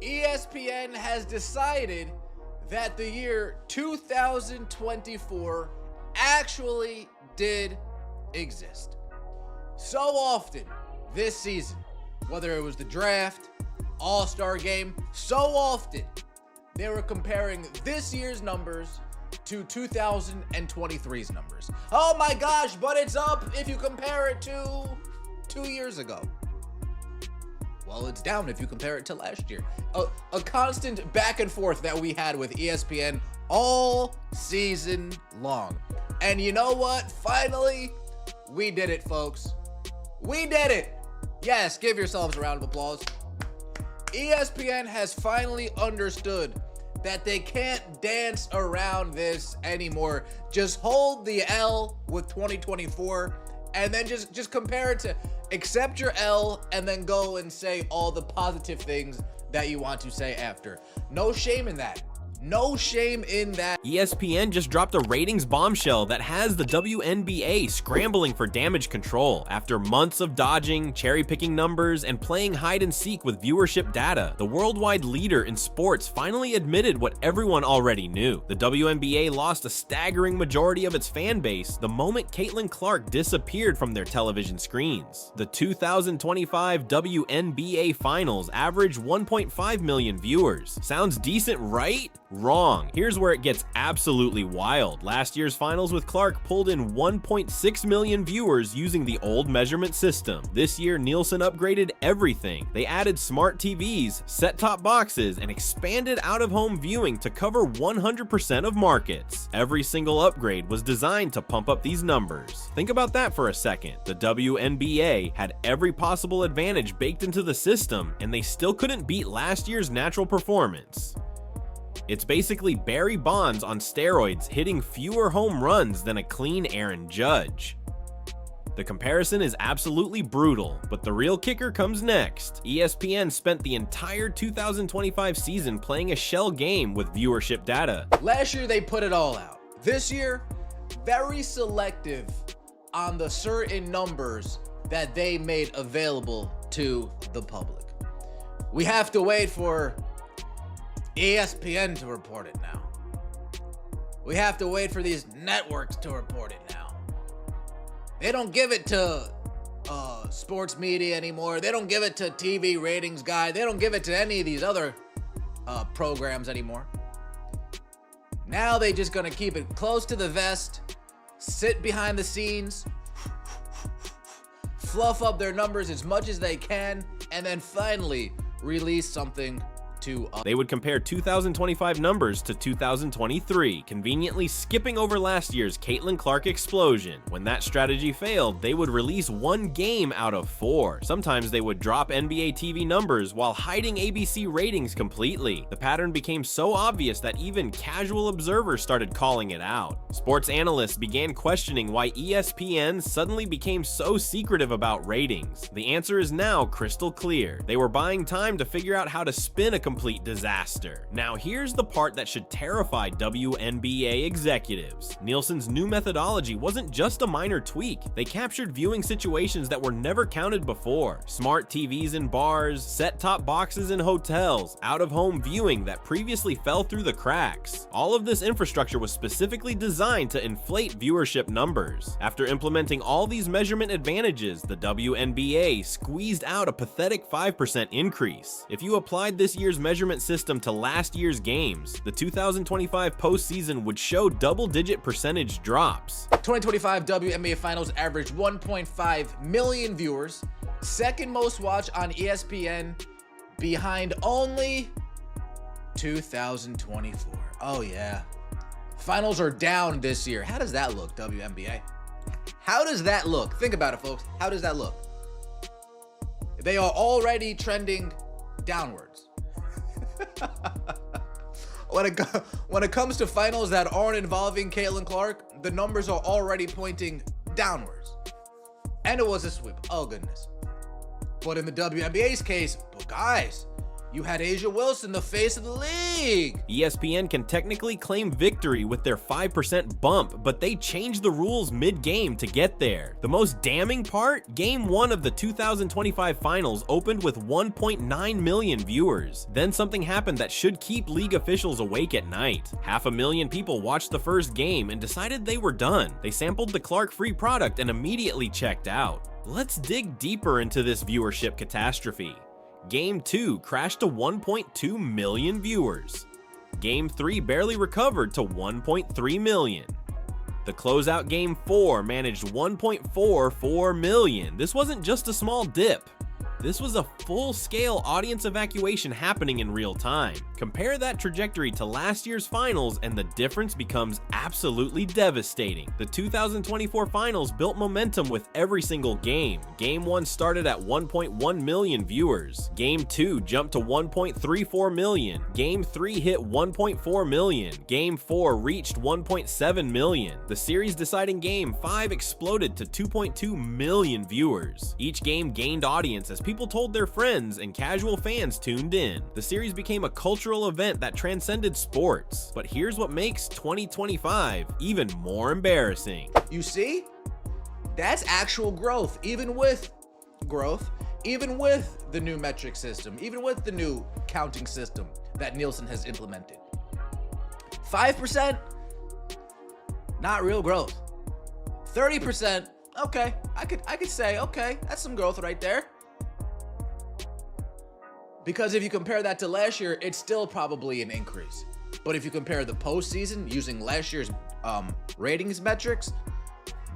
ESPN has decided that the year 2024 actually did exist. So often this season, whether it was the draft, All-Star game, so often they were comparing this year's numbers to 2023's numbers. Oh my gosh, but it's up if you compare it to 2 years ago. Well, it's down if you compare it to last year. A constant back and forth that we had with ESPN all season long. And you know what? Finally, we did it, folks. We did it. Yes, give yourselves a round of applause. ESPN has finally understood that they can't dance around this anymore. Just hold the L with 2024 and then just compare it to accept your L and then go and say all the positive things that you want to say after. No shame in that. No shame in that. ESPN just dropped a ratings bombshell that has the WNBA scrambling for damage control. After months of dodging, cherry-picking numbers, and playing hide-and-seek with viewership data, the worldwide leader in sports finally admitted what everyone already knew. The WNBA lost a staggering majority of its fan base the moment Caitlin Clark disappeared from their television screens. The 2025 WNBA Finals averaged 1.5 million viewers. Sounds decent, right? Wrong. Here's where it gets absolutely wild. Last year's finals with Clark pulled in 1.6 million viewers using the old measurement system. This year, Nielsen upgraded everything. They added smart TVs, set-top boxes, and expanded out-of-home viewing to cover 100% of markets. Every single upgrade was designed to pump up these numbers. Think about that for a second. The WNBA had every possible advantage baked into the system, and they still couldn't beat last year's natural performance. It's basically Barry Bonds on steroids hitting fewer home runs than a clean Aaron Judge. The comparison is absolutely brutal, but the real kicker comes next. ESPN spent the entire 2025 season playing a shell game with viewership data. Last year they put it all out. This year, very selective on the certain numbers that they made available to the public. We have to wait for ESPN to report it now. We have to wait for these networks to report it now. They don't give it to sports media anymore. They don't give it to TV ratings guy. They don't give it to any of these other programs anymore. Now they just gonna keep it close to the vest, sit behind the scenes, fluff up their numbers as much as they can, and then finally release something to us. They would compare 2025 numbers to 2023, conveniently skipping over last year's Caitlin Clark explosion. When that strategy failed, they would release one game out of 4. Sometimes they would drop NBA TV numbers while hiding ABC ratings completely. The pattern became so obvious that even casual observers started calling it out. Sports analysts began questioning why ESPN suddenly became so secretive about ratings. The answer is now crystal clear. They were buying time to figure out how to spin a complete disaster. Now here's the part that should terrify WNBA executives. Nielsen's new methodology wasn't just a minor tweak. They captured viewing situations that were never counted before. Smart TVs in bars, set-top boxes in hotels, out-of-home viewing that previously fell through the cracks. All of this infrastructure was specifically designed to inflate viewership numbers. After implementing all these measurement advantages, the WNBA squeezed out a pathetic 5% increase. If you applied this year's measurement system to last year's games, the 2025 postseason would show double-digit percentage drops. 2025 WNBA Finals averaged 1.5 million viewers, second most watched on ESPN, behind only 2024. Oh yeah. Finals are down this year. How does that look, WNBA? How does that look? Think about it, folks. How does that look? They are already trending downwards. When it comes to finals that aren't involving Caitlin Clark, the numbers are already pointing downwards. And it was a sweep. Oh goodness. But in the WNBA's case, but guys, You had A'ja Wilson, the face of the league. ESPN can technically claim victory with their 5% bump, but they changed the rules mid-game to get there. The most damning part? Game 1 of the 2025 finals opened with 1.9 million viewers. Then something happened that should keep league officials awake at night. 500,000 people watched the first game and decided they were done. They sampled the Clark free product and immediately checked out. Let's dig deeper into this viewership catastrophe. Game 2 crashed to 1.2 million viewers. Game 3 barely recovered to 1.3 million. The closeout Game 4 managed 1.44 million. This wasn't just a small dip. This was a full-scale audience evacuation happening in real time. Compare that trajectory to last year's finals and the difference becomes absolutely devastating. The 2024 finals built momentum with every single game. Game 1 started at 1.1 million viewers. Game 2 jumped to 1.34 million. Game 3 hit 1.4 million. Game 4 reached 1.7 million. The series deciding Game 5 exploded to 2.2 million viewers. Each game gained audience as people told their friends and casual fans tuned in. The series became a cultural event that transcended sports. But here's what makes 2025 even more embarrassing. You see? That's actual growth, even with the new metric system, even with the new counting system that Nielsen has implemented. 5%, not real growth. 30%, okay, I could say, okay, that's some growth right there. Because if you compare that to last year, it's still probably an increase. But if you compare the postseason using last year's ratings metrics,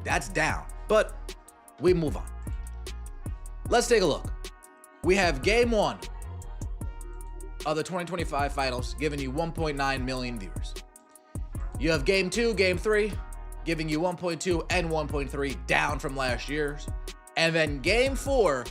that's down. But we move on. Let's take a look. We have Game 1 of the 2025 finals giving you 1.9 million viewers. You have Game 2, Game 3 giving you 1.2 and 1.3 down from last year's. And then Game 4.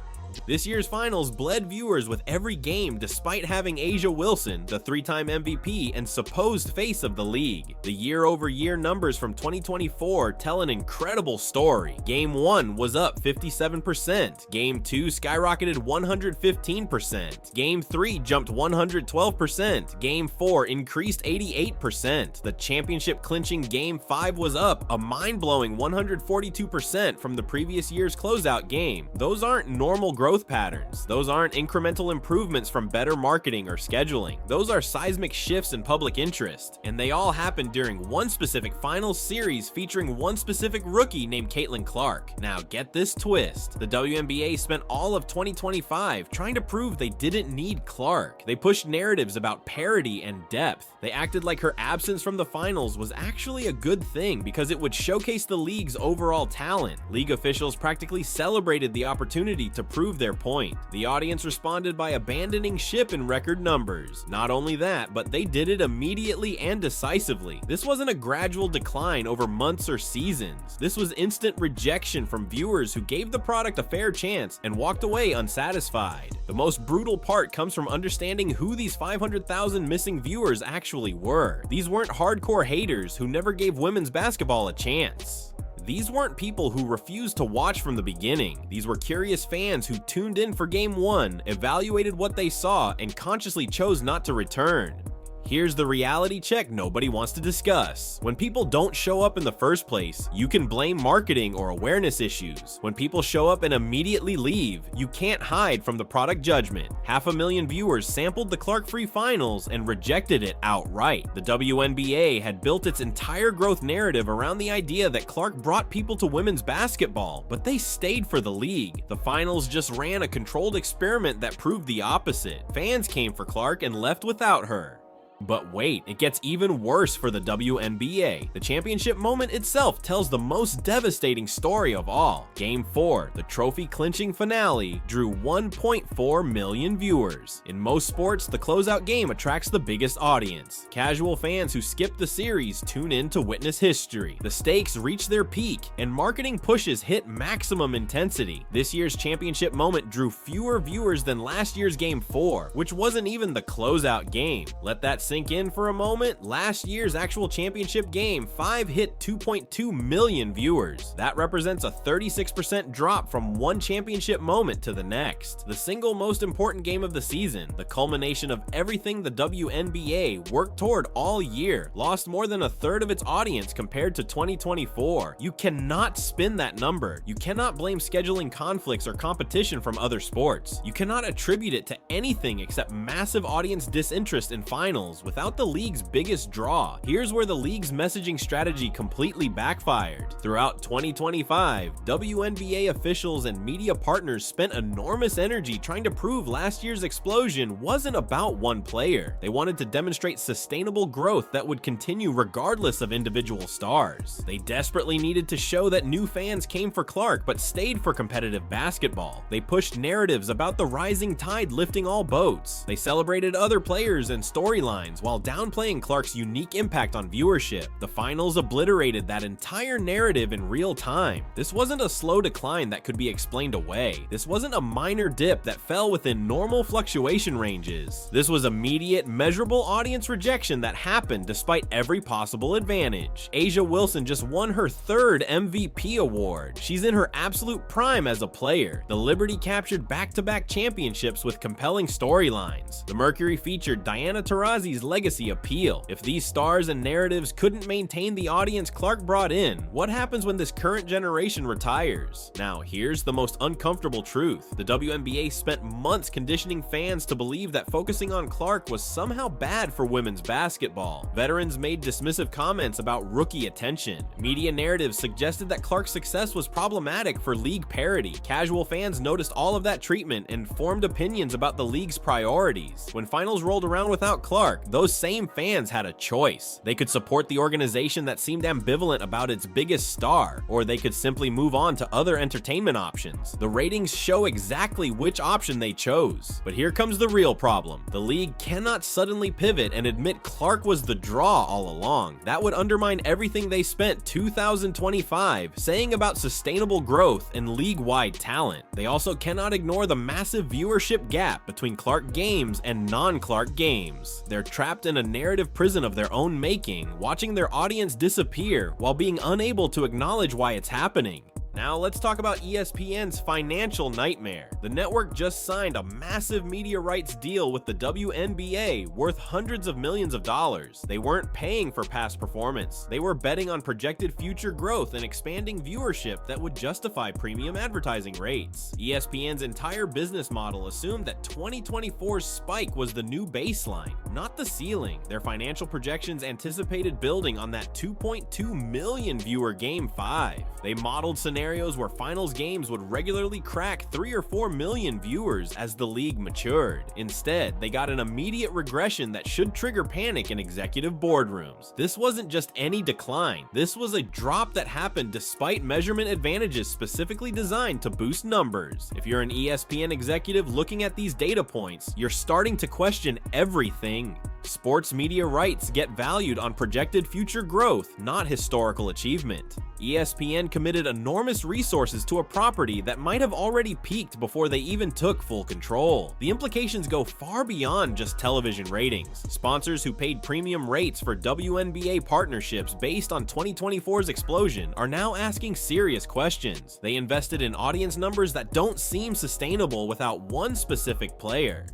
This year's finals bled viewers with every game despite having A'ja Wilson, the 3-time MVP and supposed face of the league. The year-over-year numbers from 2024 tell an incredible story. Game 1 was up 57%. Game 2 skyrocketed 115%. Game 3 jumped 112%. Game 4 increased 88%. The championship-clinching Game 5 was up a mind-blowing 142% from the previous year's closeout game. Those aren't normal growth patterns. Those aren't incremental improvements from better marketing or scheduling. Those are seismic shifts in public interest, and they all happened during one specific finals series featuring one specific rookie named Caitlin Clark. Now get this twist. The WNBA spent all of 2025 trying to prove they didn't need Clark. They pushed narratives about parity and depth. They acted like her absence from the finals was actually a good thing because it would showcase the league's overall talent. League officials practically celebrated the opportunity to prove their point. The audience responded by abandoning ship in record numbers. Not only that, but they did it immediately and decisively. This wasn't a gradual decline over months or seasons. This was instant rejection from viewers who gave the product a fair chance and walked away unsatisfied. The most brutal part comes from understanding who these 500,000 missing viewers actually were. These weren't hardcore haters who never gave women's basketball a chance. These weren't people who refused to watch from the beginning. These were curious fans who tuned in for Game 1, evaluated what they saw, and consciously chose not to return. Here's the reality check nobody wants to discuss. When people don't show up in the first place, you can blame marketing or awareness issues. When people show up and immediately leave, you can't hide from the product judgment. 500,000 viewers sampled the Clark Free Finals and rejected it outright. The WNBA had built its entire growth narrative around the idea that Clark brought people to women's basketball, but they stayed for the league. The finals just ran a controlled experiment that proved the opposite. Fans came for Clark and left without her. But wait, it gets even worse for the WNBA. The championship moment itself tells the most devastating story of all. Game 4, the trophy-clinching finale, drew 1.4 million viewers. In most sports, the closeout game attracts the biggest audience. Casual fans who skip the series tune in to witness history. The stakes reach their peak, and marketing pushes hit maximum intensity. This year's championship moment drew fewer viewers than last year's Game 4, which wasn't even the closeout game. Let that sink in for a moment, last year's actual championship game 5 hit 2.2 million viewers. That represents a 36% drop from one championship moment to the next. The single most important game of the season, the culmination of everything the WNBA worked toward all year, lost more than a third of its audience compared to 2024. You cannot spin that number. You cannot blame scheduling conflicts or competition from other sports. You cannot attribute it to anything except massive audience disinterest in finals without the league's biggest draw. Here's where the league's messaging strategy completely backfired. Throughout 2025, WNBA officials and media partners spent enormous energy trying to prove last year's explosion wasn't about one player. They wanted to demonstrate sustainable growth that would continue regardless of individual stars. They desperately needed to show that new fans came for Clark but stayed for competitive basketball. They pushed narratives about the rising tide lifting all boats. They celebrated other players and storylines while downplaying Clark's unique impact on viewership. The finals obliterated that entire narrative in real time. This wasn't a slow decline that could be explained away. This wasn't a minor dip that fell within normal fluctuation ranges. This was immediate, measurable audience rejection that happened despite every possible advantage. A'ja Wilson just won her 3rd MVP award. She's in her absolute prime as a player. The Liberty captured back-to-back championships with compelling storylines. The Mercury featured Diana Taurasi's legacy appeal. If these stars and narratives couldn't maintain the audience Clark brought in, what happens when this current generation retires? Now, here's the most uncomfortable truth. The WNBA spent months conditioning fans to believe that focusing on Clark was somehow bad for women's basketball. Veterans made dismissive comments about rookie attention. Media narratives suggested that Clark's success was problematic for league parity. Casual fans noticed all of that treatment and formed opinions about the league's priorities. When finals rolled around without Clark, those same fans had a choice. They could support the organization that seemed ambivalent about its biggest star, or they could simply move on to other entertainment options. The ratings show exactly which option they chose. But here comes the real problem. The league cannot suddenly pivot and admit Clark was the draw all along. That would undermine everything they spent 2025 saying about sustainable growth and league-wide talent. They also cannot ignore the massive viewership gap between Clark games and non-Clark games. They're trapped in a narrative prison of their own making, watching their audience disappear while being unable to acknowledge why it's happening. Now let's talk about ESPN's financial nightmare. The network just signed a massive media rights deal with the WNBA worth hundreds of millions of dollars. They weren't paying for past performance. They were betting on projected future growth and expanding viewership that would justify premium advertising rates. ESPN's entire business model assumed that 2024's spike was the new baseline, not the ceiling. Their financial projections anticipated building on that 2.2 million viewer Game 5. They modeled scenarios where finals games would regularly crack 3 or 4 million viewers as the league matured. Instead, they got an immediate regression that should trigger panic in executive boardrooms. This wasn't just any decline. This was a drop that happened despite measurement advantages specifically designed to boost numbers. If you're an ESPN executive looking at these data points, you're starting to question everything. Sports media rights get valued on projected future growth, not historical achievement. ESPN committed enormous resources to a property that might have already peaked before they even took full control. The implications go far beyond just television ratings. Sponsors who paid premium rates for WNBA partnerships based on 2024's explosion are now asking serious questions. They invested in audience numbers that don't seem sustainable without one specific player.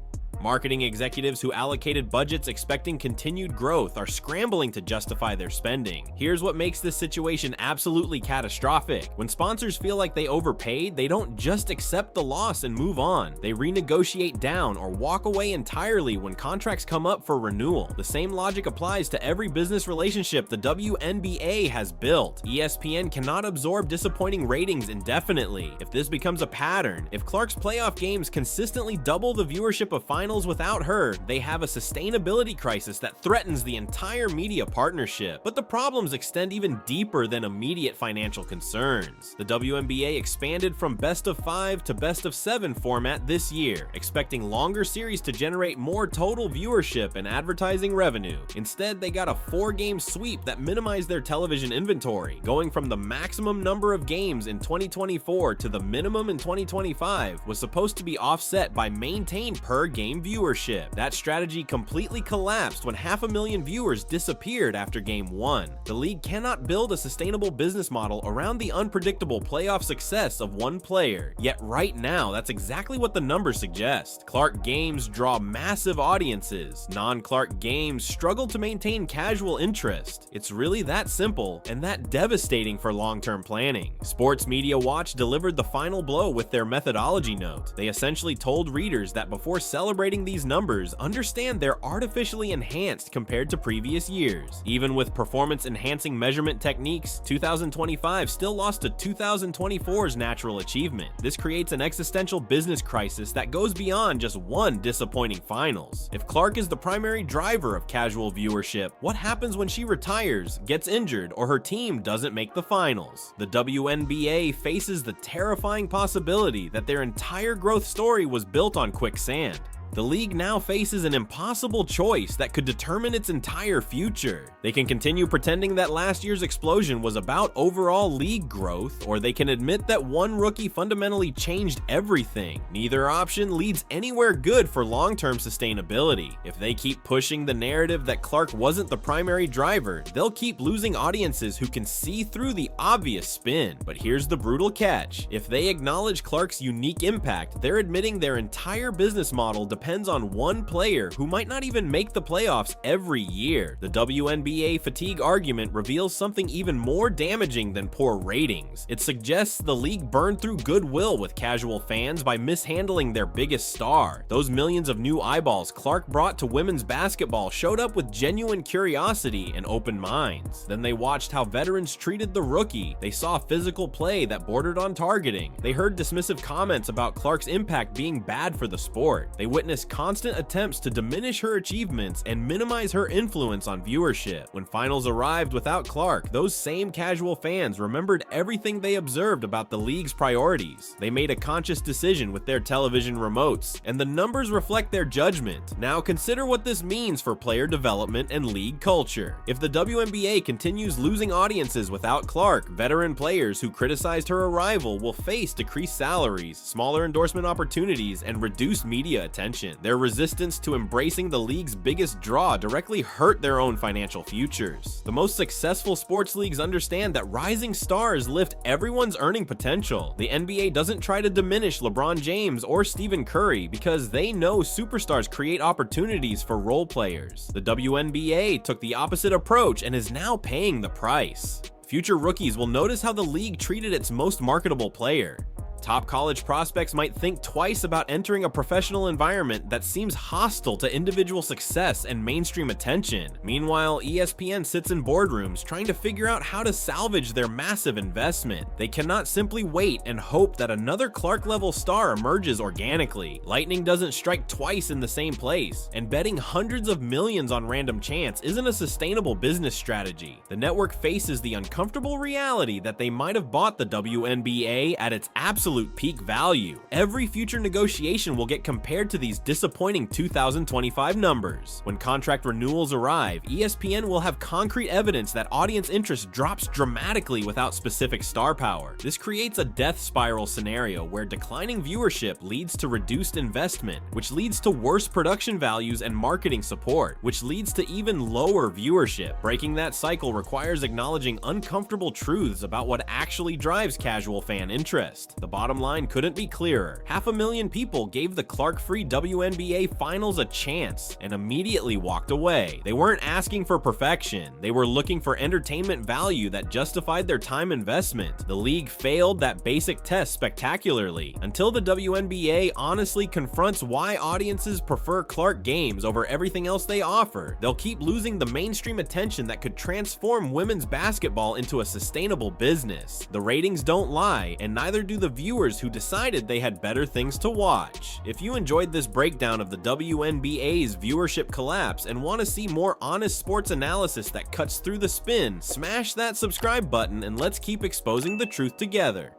Marketing executives who allocated budgets expecting continued growth are scrambling to justify their spending. Here's what makes this situation absolutely catastrophic. When sponsors feel like they overpaid, they don't just accept the loss and move on. They renegotiate down or walk away entirely when contracts come up for renewal. The same logic applies to every business relationship the WNBA has built. ESPN cannot absorb disappointing ratings indefinitely. If this becomes a pattern, if Clark's playoff games consistently double the viewership of finals without her, they have a sustainability crisis that threatens the entire media partnership. But the problems extend even deeper than immediate financial concerns. The WNBA expanded from best of 5 to best of 7 format this year, expecting longer series to generate more total viewership and advertising revenue. Instead, they got a 4-game sweep that minimized their television inventory, going from the maximum number of games in 2024 to the minimum in 2025 was supposed to be offset by maintained per game game viewership. That strategy completely collapsed when 500,000 viewers disappeared after Game 1. The league cannot build a sustainable business model around the unpredictable playoff success of one player. Yet right now, that's exactly what the numbers suggest. Clark games draw massive audiences. Non-Clark games struggle to maintain casual interest. It's really that simple and that devastating for long-term planning. Sports Media Watch delivered the final blow with their methodology note. They essentially told readers that before celebrating these numbers, understand they're artificially enhanced compared to previous years. Even with performance-enhancing measurement techniques, 2025 still lost to 2024's natural achievement. This creates an existential business crisis that goes beyond just one disappointing finals. If Clark is the primary driver of casual viewership, what happens when she retires, gets injured, or her team doesn't make the finals? The WNBA faces the terrifying possibility that their entire growth story was built on quicksand. The league now faces an impossible choice that could determine its entire future. They can continue pretending that last year's explosion was about overall league growth, or they can admit that one rookie fundamentally changed everything. Neither option leads anywhere good for long-term sustainability. If they keep pushing the narrative that Clark wasn't the primary driver, they'll keep losing audiences who can see through the obvious spin. But here's the brutal catch. If they acknowledge Clark's unique impact, they're admitting their entire business model depends on one player who might not even make the playoffs every year. The WNBA fatigue argument reveals something even more damaging than poor ratings. It suggests the league burned through goodwill with casual fans by mishandling their biggest star. Those millions of new eyeballs Clark brought to women's basketball showed up with genuine curiosity and open minds. Then they watched how veterans treated the rookie. They saw physical play that bordered on targeting. They heard dismissive comments about Clark's impact being bad for the sport. They witnessed constant attempts to diminish her achievements and minimize her influence on viewership. When finals arrived without Clark, those same casual fans remembered everything they observed about the league's priorities. They made a conscious decision with their television remotes, and the numbers reflect their judgment. Now consider what this means for player development and league culture. If the WNBA continues losing audiences without Clark, veteran players who criticized her arrival will face decreased salaries, smaller endorsement opportunities, and reduced media attention. Their resistance to embracing the league's biggest draw directly hurt their own financial futures. The most successful sports leagues understand that rising stars lift everyone's earning potential. The NBA doesn't try to diminish LeBron James or Stephen Curry because they know superstars create opportunities for role players. The WNBA took the opposite approach and is now paying the price. Future rookies will notice how the league treated its most marketable player. Top college prospects might think twice about entering a professional environment that seems hostile to individual success and mainstream attention. Meanwhile, ESPN sits in boardrooms trying to figure out how to salvage their massive investment. They cannot simply wait and hope that another Clark-level star emerges organically. Lightning doesn't strike twice in the same place, and betting hundreds of millions on random chance isn't a sustainable business strategy. The network faces the uncomfortable reality that they might have bought the WNBA at its absolute peak value. Every future negotiation will get compared to these disappointing 2025 numbers. When contract renewals arrive, ESPN will have concrete evidence that audience interest drops dramatically without specific star power. This creates a death spiral scenario where declining viewership leads to reduced investment, which leads to worse production values and marketing support, which leads to even lower viewership. Breaking that cycle requires acknowledging uncomfortable truths about what actually drives casual fan interest. The bottom line couldn't be clearer. 500,000 people gave the Clark-free WNBA Finals a chance and immediately walked away. They weren't asking for perfection. They were looking for entertainment value that justified their time investment. The league failed that basic test spectacularly. Until the WNBA honestly confronts why audiences prefer Clark games over everything else they offer, they'll keep losing the mainstream attention that could transform women's basketball into a sustainable business. The ratings don't lie, and neither do the viewers who decided they had better things to watch. If you enjoyed this breakdown of the WNBA's viewership collapse and want to see more honest sports analysis that cuts through the spin, smash that subscribe button and let's keep exposing the truth together.